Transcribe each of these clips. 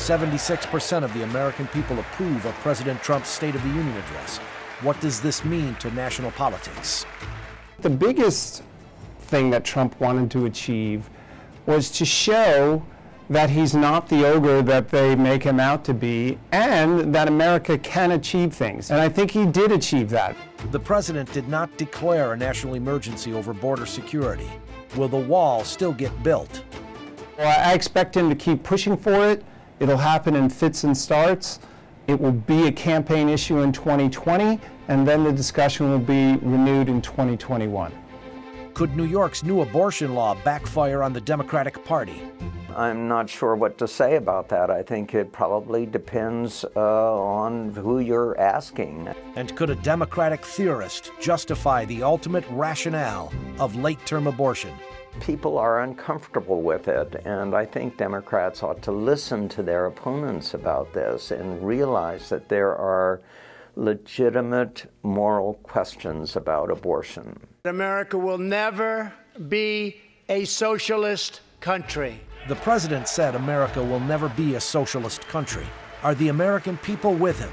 76% of the American people approve of President Trump's State of the Union address. What does this mean to national politics? The biggest thing that Trump wanted to achieve was to show that he's not the ogre that they make him out to be, and that America can achieve things. And I think he did achieve that. The president did not declare a national emergency over border security. Will the wall still get built? Well, I expect him to keep pushing for it. It'll happen in fits and starts. It will be a campaign issue in 2020, and then the discussion will be renewed in 2021. Could New York's new abortion law backfire on the Democratic Party? I'm not sure what to say about that. I think it probably depends on who you're asking. And could a Democratic theorist justify the ultimate rationale of late-term abortion? People are uncomfortable with it, and I think Democrats ought to listen to their opponents about this and realize that there are legitimate moral questions about abortion. America will never be a socialist country. The president said America will never be a socialist country. Are the American people with him?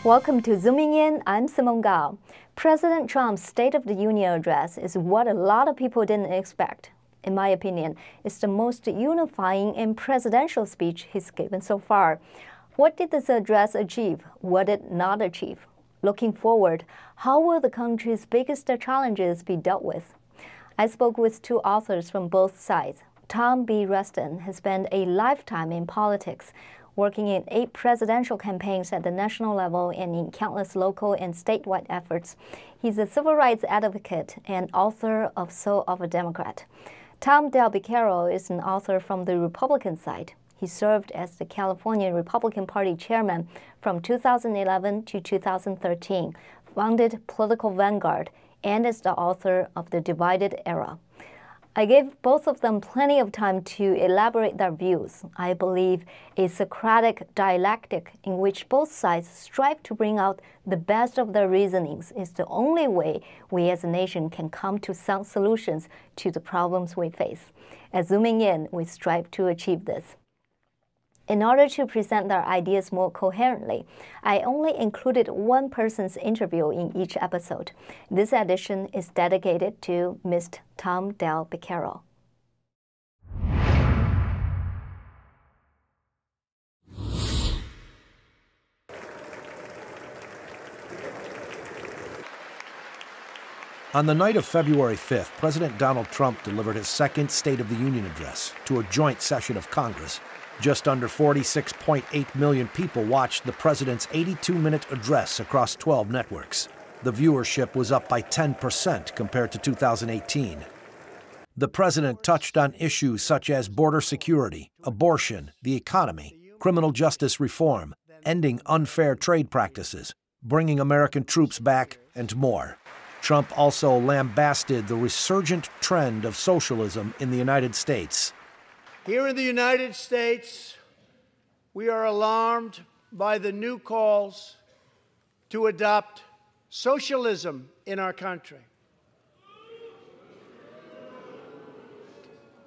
Welcome to Zooming In. I'm Simone. President Trump's State of the Union address is what a lot of people didn't expect. In my opinion, it's the most unifying and presidential speech he's given so far. What did this address achieve? What did it not achieve? Looking forward, how will the country's biggest challenges be dealt with? I spoke with two authors from both sides. Tom B. Rustin has spent a lifetime in politics, working in 8 presidential campaigns at the national level and in countless local and statewide efforts. He's a civil rights advocate and author of Soul of a Democrat. Tom Del Beccaro is an author from the Republican side. He served as the California Republican Party chairman from 2011 to 2013, founded Political Vanguard, and is the author of The Divided Era. I gave both of them plenty of time to elaborate their views. I believe a Socratic dialectic in which both sides strive to bring out the best of their reasonings is the only way we as a nation can come to sound solutions to the problems we face. At Zooming In, we strive to achieve this. In order to present their ideas more coherently, I only included one person's interview in each episode. This edition is dedicated to Mr. Tom Del Beccaro. On the night of February 5th, President Donald Trump delivered his second State of the Union address to a joint session of Congress. Just under 46.8 million people watched the president's 82-minute address across 12 networks. The viewership was up by 10% compared to 2018. The president touched on issues such as border security, abortion, the economy, criminal justice reform, ending unfair trade practices, bringing American troops back, and more. Trump also lambasted the resurgent trend of socialism in the United States. Here in the United States, we are alarmed by the new calls to adopt socialism in our country.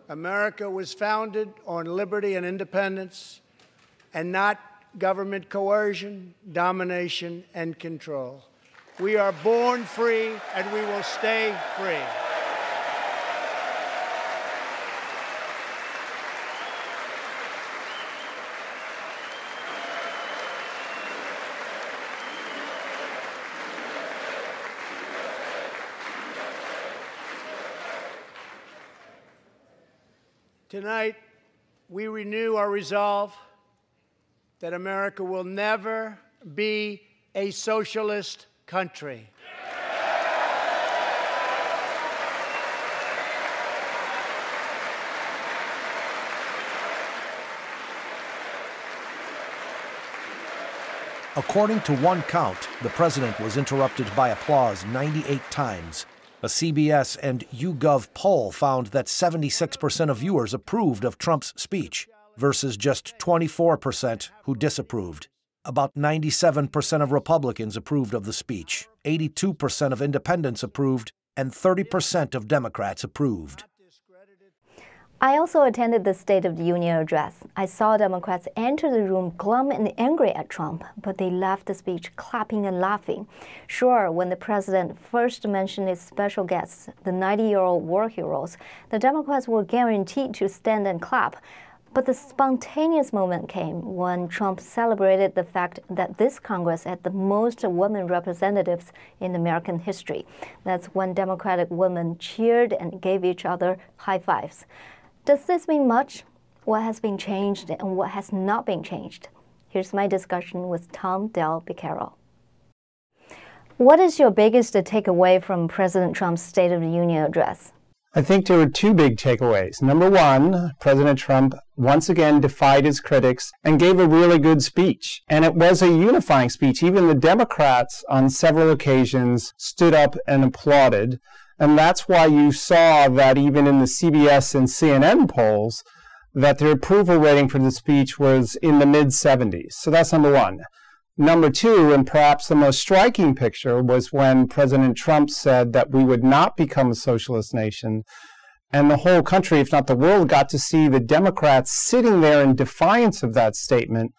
America was founded on liberty and independence, and not government coercion, domination, and control. We are born free, and we will stay free. Tonight, we renew our resolve that America will never be a socialist country. According to one count, the president was interrupted by applause 98 times. A CBS and YouGov poll found that 76% of viewers approved of Trump's speech, versus just 24% who disapproved. About 97% of Republicans approved of the speech, 82% of independents approved, and 30% of Democrats approved. I also attended the State of the Union address. I saw Democrats enter the room glum and angry at Trump, but they left the speech clapping and laughing. Sure, when the president first mentioned his special guests, the 90-year-old war heroes, the Democrats were guaranteed to stand and clap. But the spontaneous moment came when Trump celebrated the fact that this Congress had the most women representatives in American history. That's when Democratic women cheered and gave each other high fives. Does this mean much? What has been changed and what has not been changed? Here's my discussion with Tom Del Beccaro. What is your biggest takeaway from President Trump's State of the Union address? I think there were two big takeaways. Number one, President Trump once again defied his critics and gave a really good speech. And it was a unifying speech. Even the Democrats on several occasions stood up and applauded. And that's why you saw that even in the CBS and CNN polls, that their approval rating for the speech was in the mid-70s. So that's number one. Number two, and perhaps the most striking picture, was when President Trump said that we would not become a socialist nation. And the whole country, if not the world, got to see the Democrats sitting there in defiance of that statement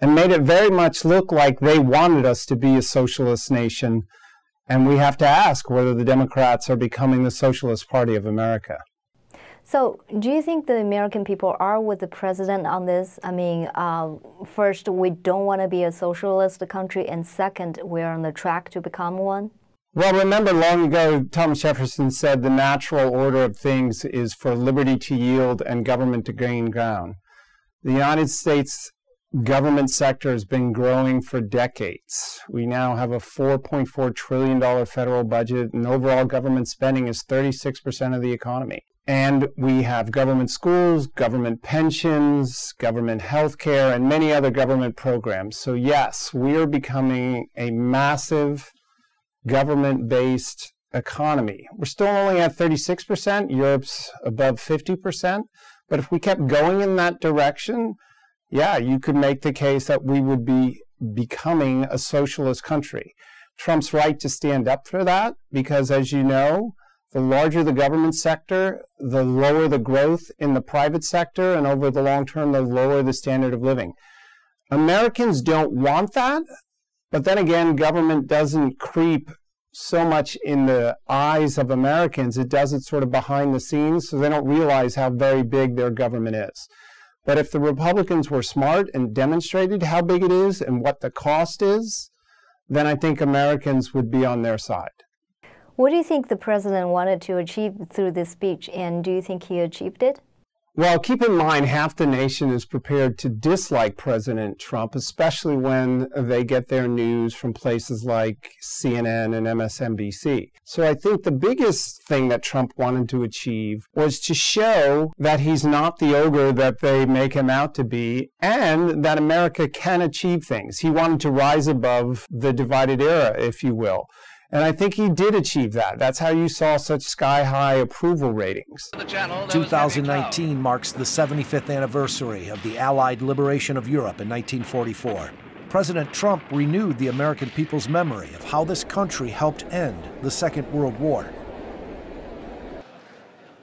and made it very much look like they wanted us to be a socialist nation. And we have to ask whether the Democrats are becoming the Socialist Party of America. So, do you think the American people are with the president on this? I mean, first, we don't want to be a socialist country, and second, we're on the track to become one? Well, remember long ago, Thomas Jefferson said the natural order of things is for liberty to yield and government to gain ground. The United States government sector has been growing for decades. We now have a $4.4 trillion federal budget, and overall government spending is 36% of the economy. And we have government schools, government pensions, government health care, and many other government programs. So yes, we are becoming a massive government-based economy. We're still only at 36%. Europe's above 50%. But if we kept going in that direction, yeah, you could make the case that we would be becoming a socialist country. Trump's right to stand up for that because, as you know, the larger the government sector, the lower the growth in the private sector, and over the long term, the lower the standard of living. Americans don't want that, but then again, government doesn't creep so much in the eyes of Americans. It does it sort of behind the scenes, so they don't realize how very big their government is. But if the Republicans were smart and demonstrated how big it is and what the cost is, then I think Americans would be on their side. What do you think the president wanted to achieve through this speech, and do you think he achieved it? Well, keep in mind, half the nation is prepared to dislike President Trump, especially when they get their news from places like CNN and MSNBC. So I think the biggest thing that Trump wanted to achieve was to show that he's not the ogre that they make him out to be, and that America can achieve things. He wanted to rise above the divided era, if you will. And I think he did achieve that. That's how you saw such sky-high approval ratings. 2019 marks the 75th anniversary of the Allied liberation of Europe in 1944. President Trump renewed the American people's memory of how this country helped end the Second World War.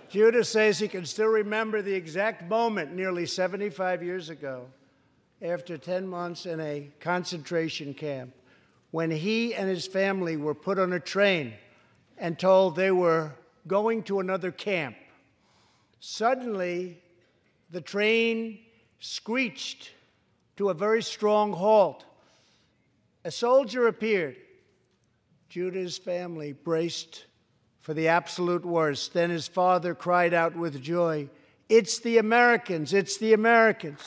Judah says he can still remember the exact moment nearly 75 years ago, after 10 months in a concentration camp, when he and his family were put on a train and told they were going to another camp. Suddenly, the train screeched to a very strong halt. A soldier appeared. Judah's family braced for the absolute worst. Then his father cried out with joy, "It's the Americans! It's the Americans!"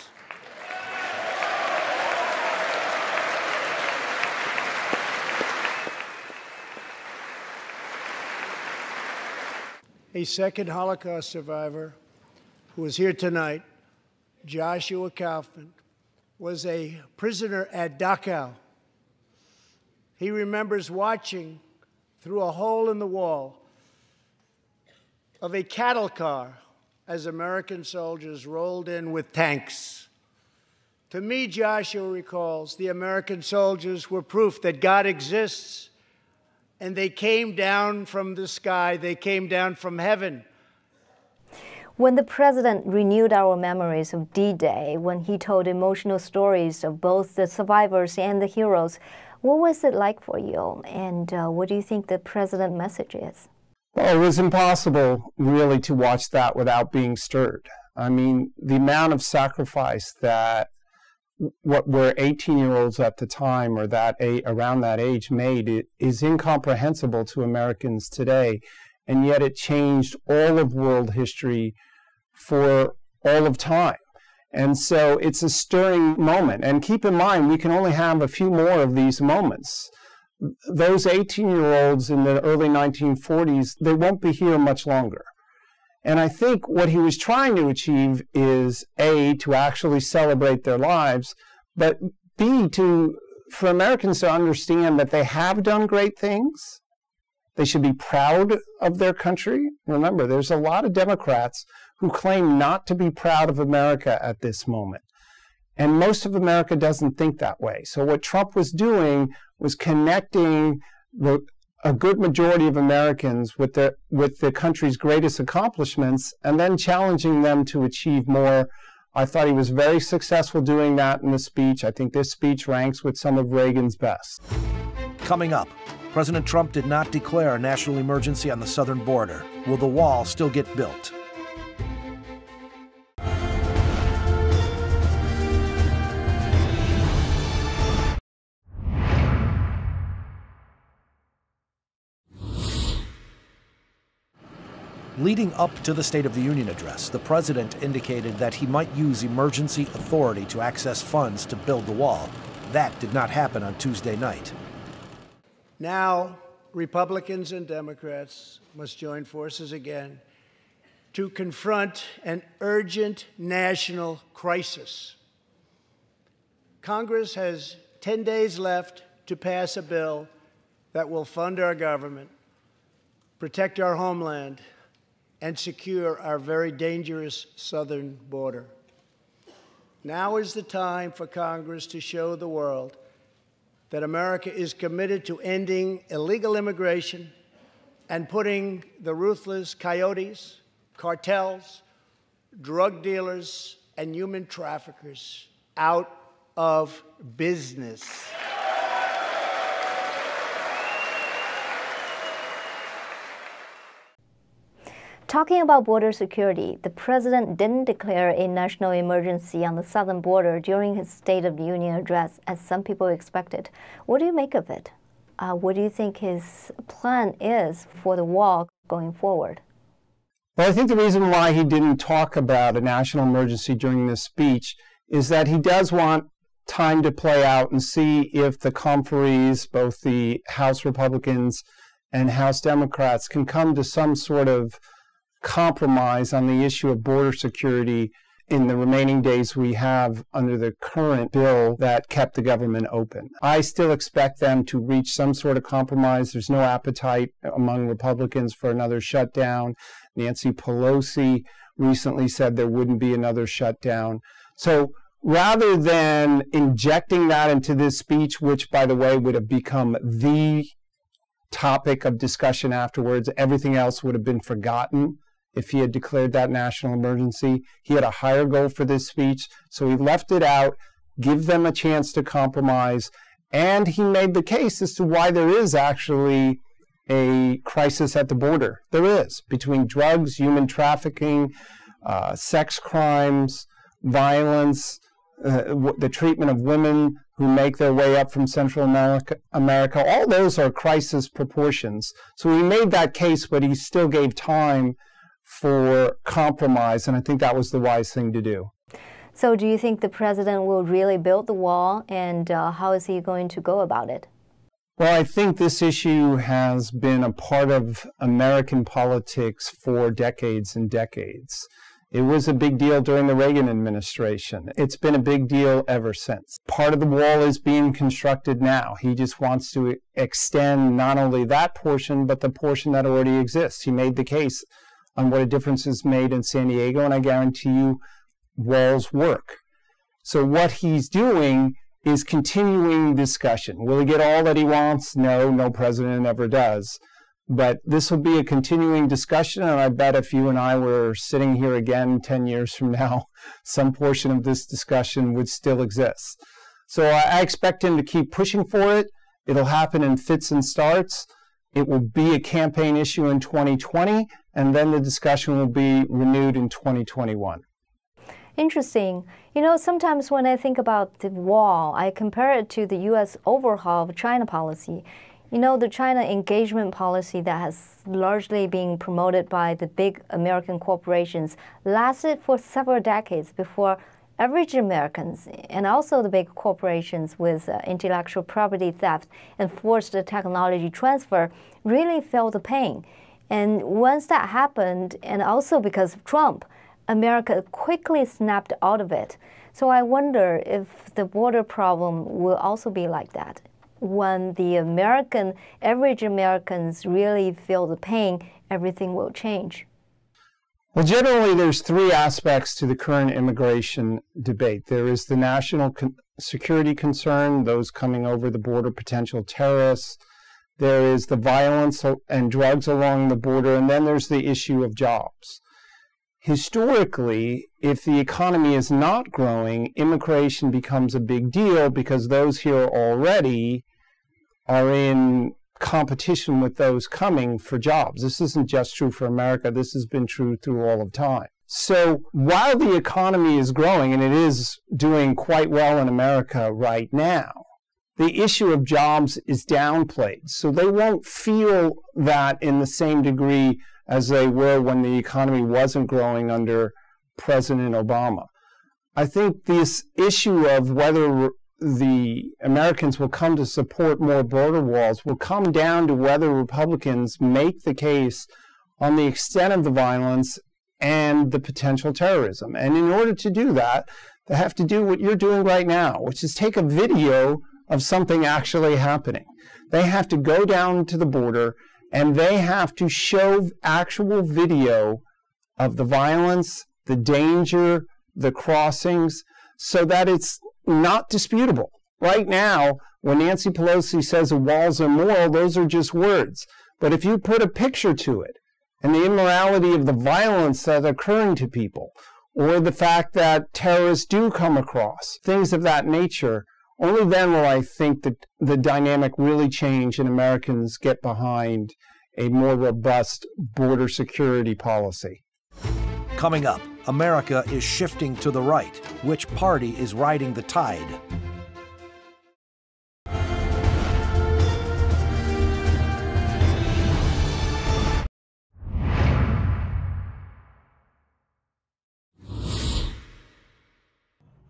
A second Holocaust survivor who is here tonight, Joshua Kaufman, was a prisoner at Dachau He remembers watching through a hole in the wall of a cattle car as American soldiers rolled in with tanks. To me, Joshua recalls, the American soldiers were proof that God exists, and they came down from the sky, they came down from heaven. When the president renewed our memories of D-Day, when he told emotional stories of both the survivors and the heroes, what was it like for you? And what do you think the president's message is? Well, it was impossible, really, to watch that without being stirred. I mean, the amount of sacrifice that what were 18-year-olds at the time, or around that age, made is incomprehensible to Americans today. And yet it changed all of world history for all of time. And so it's a stirring moment. And keep in mind, we can only have a few more of these moments. Those 18-year-olds in the early 1940s, they won't be here much longer. And I think what he was trying to achieve is, A, to actually celebrate their lives, but B, for Americans to understand that they have done great things. They should be proud of their country. Remember, there's a lot of Democrats who claim not to be proud of America at this moment. And most of America doesn't think that way. So what Trump was doing was connecting a good majority of Americans with the country's greatest accomplishments, and then challenging them to achieve more. I thought he was very successful doing that in the speech. I think this speech ranks with some of Reagan's best. Coming up, President Trump did not declare a national emergency on the southern border. Will the wall still get built? Leading up to the State of the Union address, the president indicated that he might use emergency authority to access funds to build the wall. That did not happen on Tuesday night. Now, Republicans and Democrats must join forces again to confront an urgent national crisis. Congress has 10 days left to pass a bill that will fund our government, protect our homeland, and secure our very dangerous southern border. Now is the time for Congress to show the world that America is committed to ending illegal immigration and putting the ruthless coyotes, cartels, drug dealers, and human traffickers out of business. Talking about border security, the president didn't declare a national emergency on the southern border during his State of the Union address, as some people expected. What do you make of it? What do you think his plan is for the wall going forward? Well, I think the reason why he didn't talk about a national emergency during this speech is that he does want time to play out and see if the conferees, both the House Republicans and House Democrats, can come to some sort of compromise on the issue of border security in the remaining days we have under the current bill that kept the government open. I still expect them to reach some sort of compromise. There's no appetite among Republicans for another shutdown. Nancy Pelosi recently said there wouldn't be another shutdown. So rather than injecting that into this speech, which, by the way, would have become the topic of discussion afterwards, everything else would have been forgotten if he had declared that national emergency. He had a higher goal for this speech, so he left it out, give them a chance to compromise, and he made the case as to why there is actually a crisis at the border. There is, between drugs, human trafficking, sex crimes, violence, the treatment of women who make their way up from Central America. All those are crisis proportions. So he made that case, but he still gave time for compromise, and I think that was the wise thing to do. So do you think the president will really build the wall, and how is he going to go about it? Well, I think this issue has been a part of American politics for decades and decades. It was a big deal during the Reagan administration. It's been a big deal ever since. Part of the wall is being constructed now. He just wants to extend not only that portion, but the portion that already exists. He made the case on what a difference is made in San Diego, and I guarantee you walls work. So what he's doing is continuing discussion. Will he get all that he wants? No, no president ever does. But this will be a continuing discussion, and I bet if you and I were sitting here again 10 years from now, some portion of this discussion would still exist. So I expect him to keep pushing for it. It'll happen in fits and starts. It will be a campaign issue in 2020, and then the discussion will be renewed in 2021. Interesting. You know, sometimes when I think about the wall, I compare it to the U.S. overhaul of China policy. You know, the China engagement policy that has largely been promoted by the big American corporations lasted for several decades before average Americans and also the big corporations with intellectual property theft and forced technology transfer really felt the pain. And once that happened, and also because of Trump, America quickly snapped out of it. So I wonder if the border problem will also be like that. When the average Americans really feel the pain, everything will change. Well, generally, there's three aspects to the current immigration debate. There is the national security concern, those coming over the border, potential terrorists. There is the violence and drugs along the border, and then there's the issue of jobs. Historically, if the economy is not growing, immigration becomes a big deal because those here already are in competition with those coming for jobs. This isn't just true for America. This has been true through all of time. So while the economy is growing, and it is doing quite well in America right now, the issue of jobs is downplayed. So they won't feel that in the same degree as they were when the economy wasn't growing under President Obama. I think this issue of whether the Americans will come to support more border walls will come down to whether Republicans make the case on the extent of the violence and the potential terrorism. And in order to do that, they have to do what you're doing right now, which is take a video of something actually happening. They have to go down to the border and they have to show actual video of the violence, the danger, the crossings, so that it's not disputable. Right now, when Nancy Pelosi says the walls are immoral, those are just words. But if you put a picture to it, and the immorality of the violence that's occurring to people, or the fact that terrorists do come across, things of that nature, only then will I think that the dynamic really change and Americans get behind a more robust border security policy. Coming up, America is shifting to the right. Which party is riding the tide?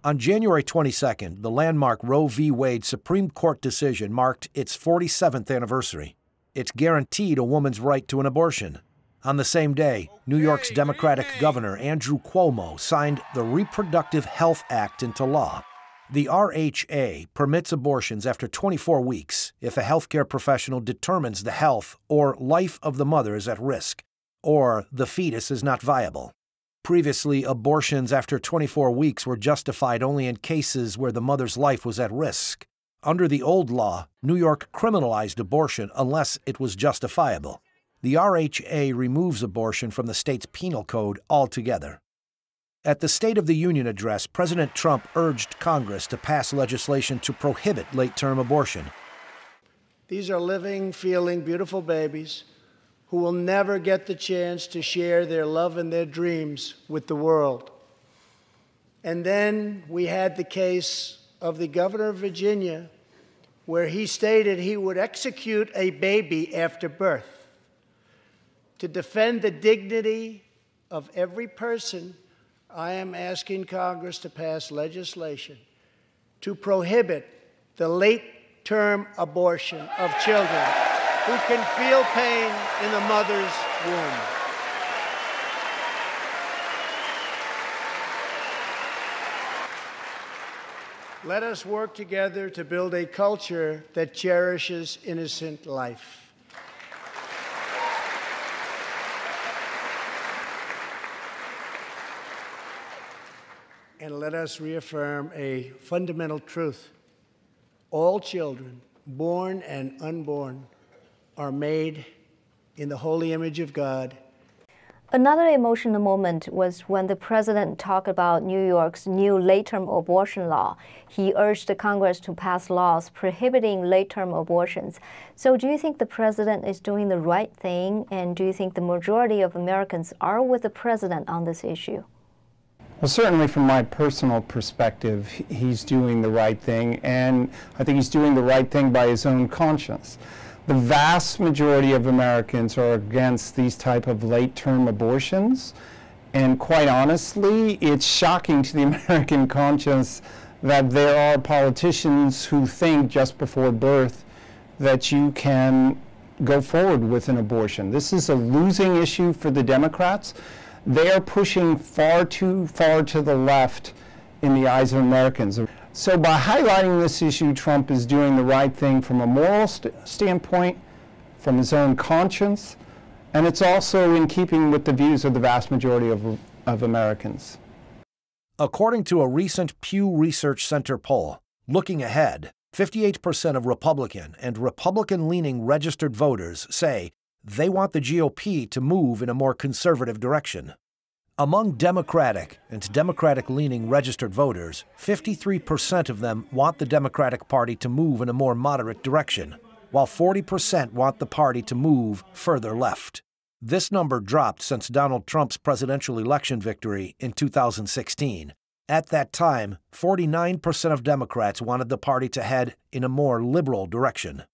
On January 22nd, the landmark Roe v. Wade Supreme Court decision marked its 47th anniversary. It guaranteed a woman's right to an abortion. On the same day, New York's Democratic Governor Andrew Cuomo signed the Reproductive Health Act into law. The RHA permits abortions after 24 weeks if a healthcare professional determines the health or life of the mother is at risk, or the fetus is not viable. Previously, abortions after 24 weeks were justified only in cases where the mother's life was at risk. Under the old law, New York criminalized abortion unless it was justifiable. The RHA removes abortion from the state's penal code altogether. At the State of the Union address, President Trump urged Congress to pass legislation to prohibit late-term abortion. These are living, feeling, beautiful babies who will never get the chance to share their love and their dreams with the world. And then we had the case of the governor of Virginia, where he stated he would execute a baby after birth. To defend the dignity of every person, I am asking Congress to pass legislation to prohibit the late-term abortion of children who can feel pain in the mother's womb. Let us work together to build a culture that cherishes innocent life. And let us reaffirm a fundamental truth. All children, born and unborn, are made in the holy image of God. Another emotional moment was when the president talked about New York's new late-term abortion law. He urged the Congress to pass laws prohibiting late-term abortions. So do you think the president is doing the right thing? And do you think the majority of Americans are with the president on this issue? Well, certainly from my personal perspective, he's doing the right thing, and I think he's doing the right thing by his own conscience. The vast majority of Americans are against these type of late-term abortions, and quite honestly, it's shocking to the American conscience that there are politicians who think just before birth that you can go forward with an abortion. This is a losing issue for the Democrats. They are pushing far too far to the left in the eyes of Americans. So by highlighting this issue, Trump is doing the right thing from a moral standpoint, from his own conscience, and it's also in keeping with the views of the vast majority of Americans. According to a recent Pew Research Center poll, looking ahead, 58% of Republican and Republican-leaning registered voters say they want the GOP to move in a more conservative direction. Among Democratic and Democratic-leaning registered voters, 53% of them want the Democratic Party to move in a more moderate direction, while 40% want the party to move further left. This number dropped since Donald Trump's presidential election victory in 2016. At that time, 49% of Democrats wanted the party to head in a more liberal direction.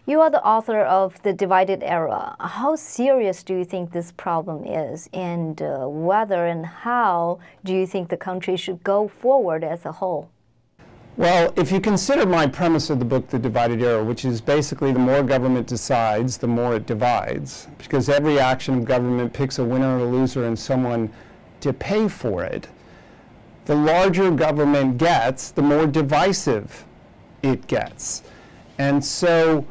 You are the author of The Divided Era. How serious do you think this problem is, and whether and how do you think the country should go forward as a whole? Well, if you consider my premise of the book, The Divided Era, which is basically the more government decides, the more it divides, because every action of government picks a winner and a loser and someone to pay for it. The larger government gets, the more divisive it gets. And so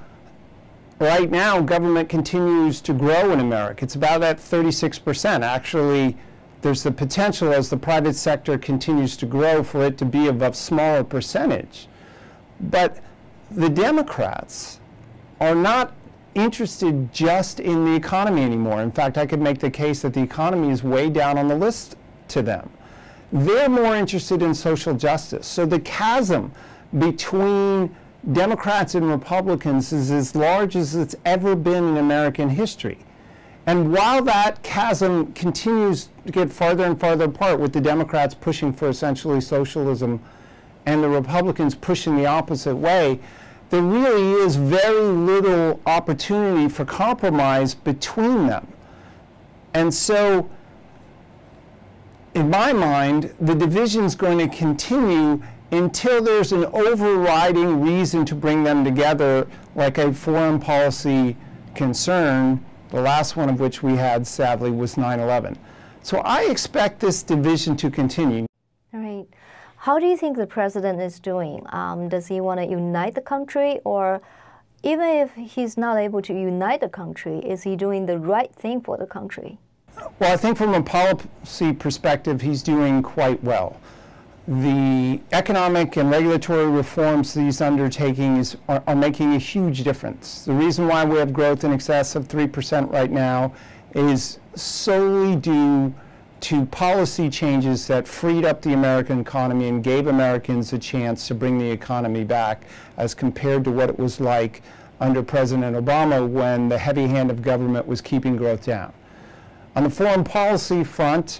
right now, government continues to grow in America. It's about at 36%. Actually, there's the potential as the private sector continues to grow for it to be of a smaller percentage. But the Democrats are not interested just in the economy anymore. In fact, I could make the case that the economy is way down on the list to them. They're more interested in social justice. So the chasm between Democrats and Republicans is as large as it's ever been in American history. And while that chasm continues to get farther and farther apart, with the Democrats pushing for essentially socialism and the Republicans pushing the opposite way, there really is very little opportunity for compromise between them. And so, in my mind, the division's going to continue until there's an overriding reason to bring them together, like a foreign policy concern, the last one of which we had, sadly, was 9/11. So I expect this division to continue. All right. How do you think the president is doing? Does he want to unite the country, or even if he's not able to unite the country, is he doing the right thing for the country? Well, I think from a policy perspective, he's doing quite well. The economic and regulatory reforms these undertakings are making a huge difference. The reason why we have growth in excess of 3% right now is solely due to policy changes that freed up the American economy and gave Americans a chance to bring the economy back, as compared to what it was like under President Obama, when the heavy hand of government was keeping growth down. On the foreign policy front,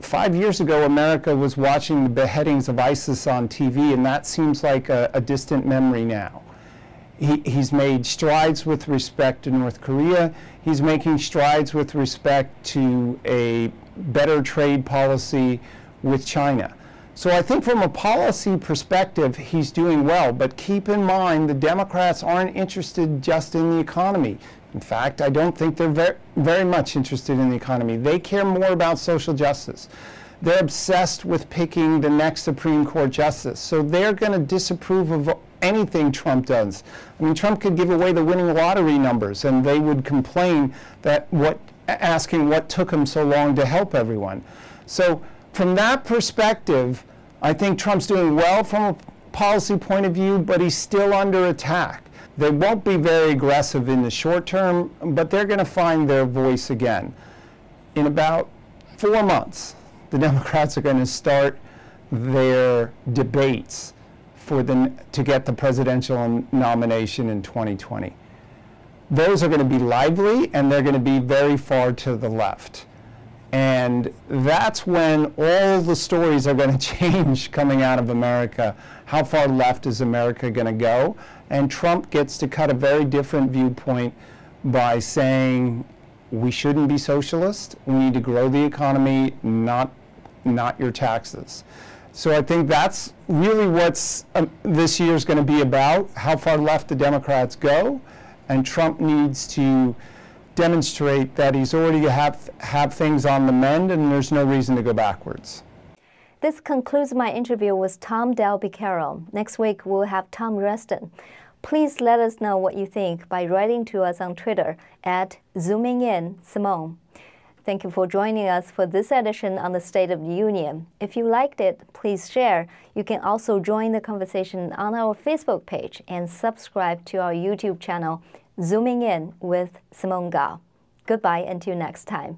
5 years ago, America was watching the beheadings of ISIS on TV, and that seems like a distant memory now. He's made strides with respect to North Korea. He's making strides with respect to a better trade policy with China. So I think from a policy perspective, he's doing well. But keep in mind, the Democrats aren't interested just in the economy. In fact, I don't think they're very much interested in the economy. They care more about social justice. They're obsessed with picking the next Supreme Court justice. So they're going to disapprove of anything Trump does. I mean, Trump could give away the winning lottery numbers, and they would complain that asking what took him so long to help everyone. So from that perspective, I think Trump's doing well from a policy point of view, but he's still under attack. They won't be very aggressive in the short term, but they're going to find their voice again. In about 4 months, the Democrats are going to start their debates to get the presidential nomination in 2020. Those are going to be lively, and they're going to be very far to the left. And that's when all the stories are going to change coming out of America. How far left is America going to go? And Trump gets to cut a very different viewpoint by saying we shouldn't be socialist. We need to grow the economy, not your taxes. So I think that's really what's this year's going to be about, how far left the Democrats go. And Trump needs to demonstrate that he's already have things on the mend, and there's no reason to go backwards. This concludes my interview with Tom Del Beccaro. Next week, we'll have Tom Reston. Please let us know what you think by writing to us on Twitter at ZoomingInSimone. Thank you for joining us for this edition on the State of the Union. If you liked it, please share. You can also join the conversation on our Facebook page and subscribe to our YouTube channel, Zooming In with Simone Gao. Goodbye until next time.